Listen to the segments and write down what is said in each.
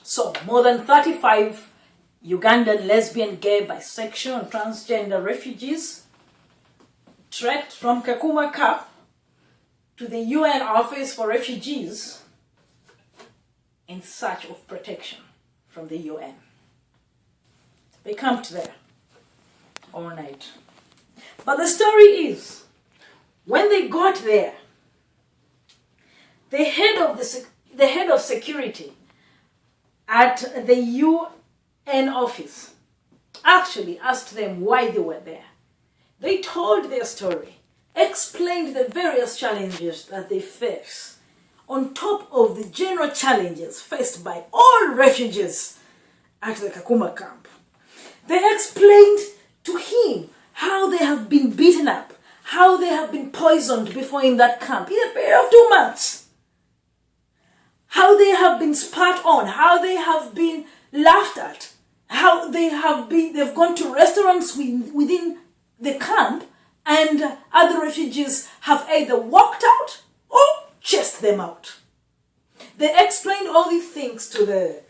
So, more than 35 Ugandan lesbian, gay, bisexual, and transgender refugees trekked from Kakuma Camp to the UN Office for Refugees in search of protection from the UN. They camped there all night. But the story is, when they got there, the head of security at the UN office actually asked them why they were there. They told their story, explained the various challenges that they face, on top of the general challenges faced by all refugees at the Kakuma camp. They explained to him how they have been beaten up, how they have been poisoned before in that camp in a period of 2 months, how they have been spat on, how they have been laughed at, how they've gone to restaurants within the camp, and other refugees have either walked out or chased them out. They explained all these things to the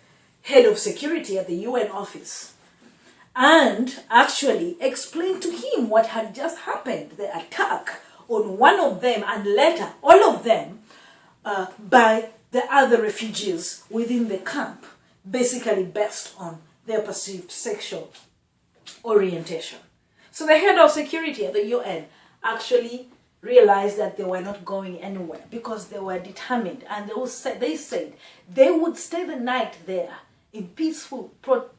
head of security at the UN office, and actually explained to him what had just happened, the attack on one of them, and later all of them by the other refugees within the camp, basically based on their perceived sexual orientation. So the head of security at the UN actually realized that they were not going anywhere because they were determined, and they said they would stay the night there in peaceful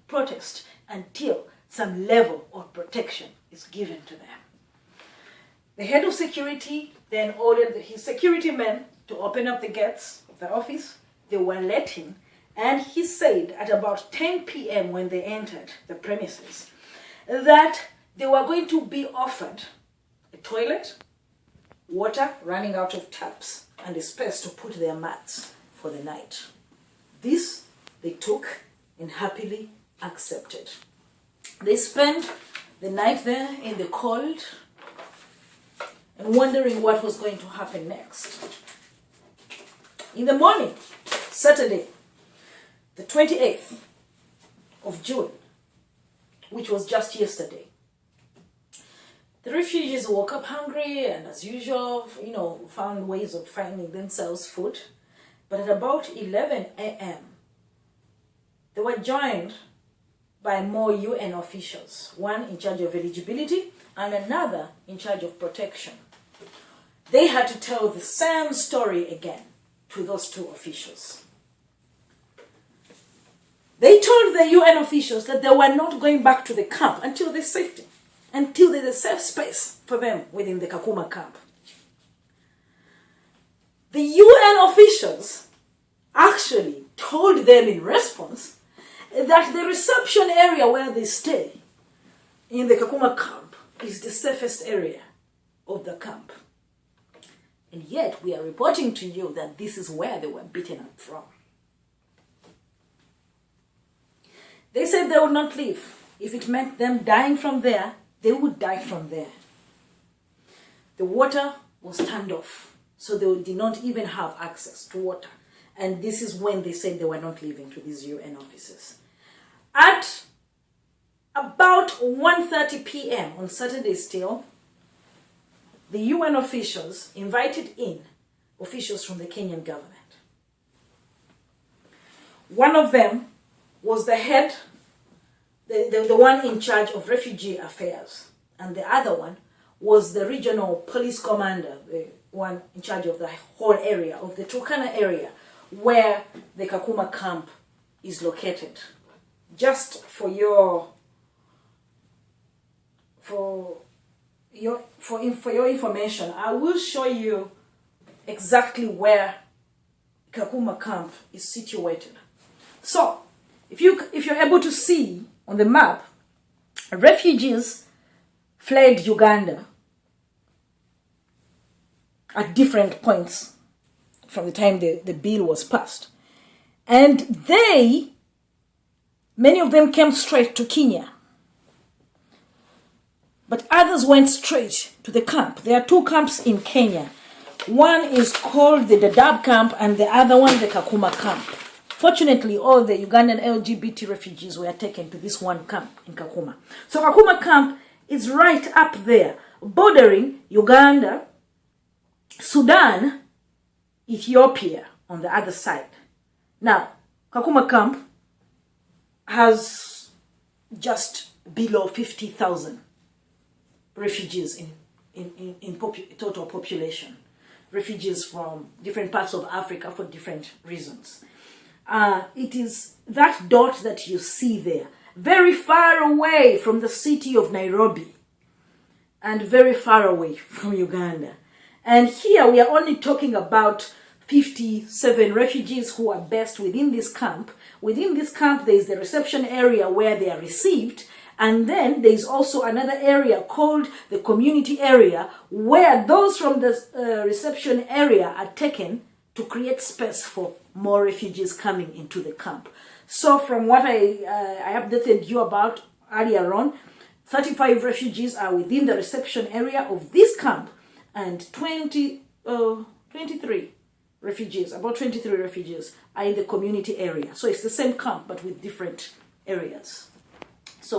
protest until some level of protection is given to them. The head of security then ordered his security men to open up the gates of the office. They were let in, and he said at about 10 p.m. when they entered the premises that they were going to be offered a toilet, water running out of taps, and a space to put their mats for the night. This they took and happily accepted. They spent the night there in the cold and wondering what was going to happen next. In the morning, Saturday, the 28th of June, which was just yesterday, the refugees woke up hungry and, as usual, found ways of finding themselves food. But at about 11 a.m., they were joined by more UN officials, one in charge of eligibility and another in charge of protection. They had to tell the same story again to those two officials. They told the UN officials that they were not going back to the camp until there's safety, until there's a safe space for them within the Kakuma camp. The UN officials actually told them in response that the reception area where they stay in the Kakuma camp is the safest area of the camp. And yet we are reporting to you that this is where they were beaten up from. They said they would not leave. If it meant them dying from there, they would die from there. The water was turned off, so they did not even have access to water. And this is when they said they were not leaving to these UN offices. At about 1:30 p.m. on Saturday still, the UN officials invited in officials from the Kenyan government. One of them was the head, the one in charge of refugee affairs, and the other one was the regional police commander, the one in charge of the whole area, of the Turkana area, where the Kakuma camp is located. Just for your information, I will show you exactly where Kakuma camp is situated. So, if you're able to see on the map, refugees fled Uganda at different points from the time the bill was passed. And many of them came straight to Kenya. But others went straight to the camp. There are two camps in Kenya. One is called the Dadaab camp and the other one the Kakuma camp. Fortunately, all the Ugandan LGBT refugees were taken to this one camp in Kakuma. So Kakuma Camp is right up there, bordering Uganda, Sudan, Ethiopia on the other side. Now, Kakuma Camp has just below 50,000 refugees in total population. Refugees from different parts of Africa for different reasons. It is that dot that you see there, very far away from the city of Nairobi and very far away from Uganda. And here we are only talking about 57 refugees who are based within this camp. Within this camp, there is the reception area where they are received. And then there is also another area called the community area where those from the reception area are taken to create space for more refugees coming into the camp. So from what I updated you about earlier on, 35 refugees are within the reception area of this camp, and 23 refugees, about 23 refugees are in the community area. So it's the same camp but with different areas.